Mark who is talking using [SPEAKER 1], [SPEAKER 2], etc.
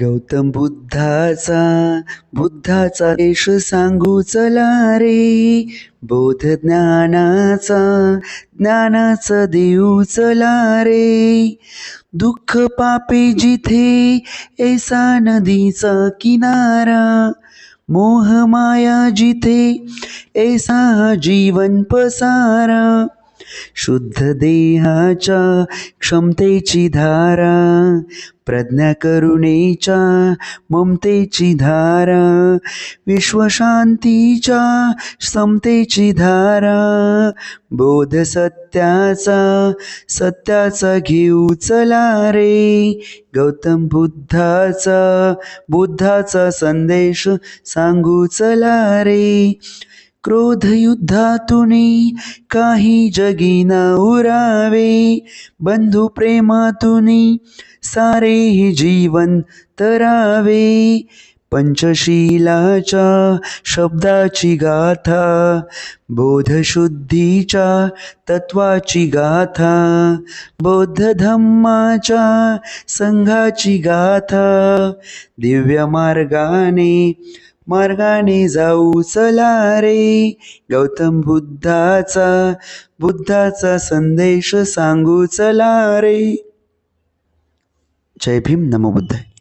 [SPEAKER 1] गौतम बुद्धाचा देश सांगू चला रे. बोध ज्ञानाचा देऊ चला रे. दुःख पापे जिथे ऐसा नदीचा किनारा. मोह माया जिथे ऐसा जीवन पसारा. शुद्ध देहाच्या क्षमतेची धारा. प्रज्ञा करुणेच्या ममतेची धारा. विश्वशांतीच्या समतेची धारा. बोध सत्याचा घेऊ चला रे. गौतम बुद्धाचा संदेश सांगू चला रे. क्रोध युद्धातूनी काही जगीना उरावे. बंधु प्रेमातूनी सारे हे जीवन तरावे. पंचशीलाच्या शब्दाची गाथा. बोधशुद्धीच्या तत्वाची गाथा. बौद्ध धम्माच्या संघाची गाथा. दिव्य मार्गाने जाऊ चला रे. गौतम बुद्धाचा संदेश सांगू चला रे. जय भीम, नमो बुद्धाय.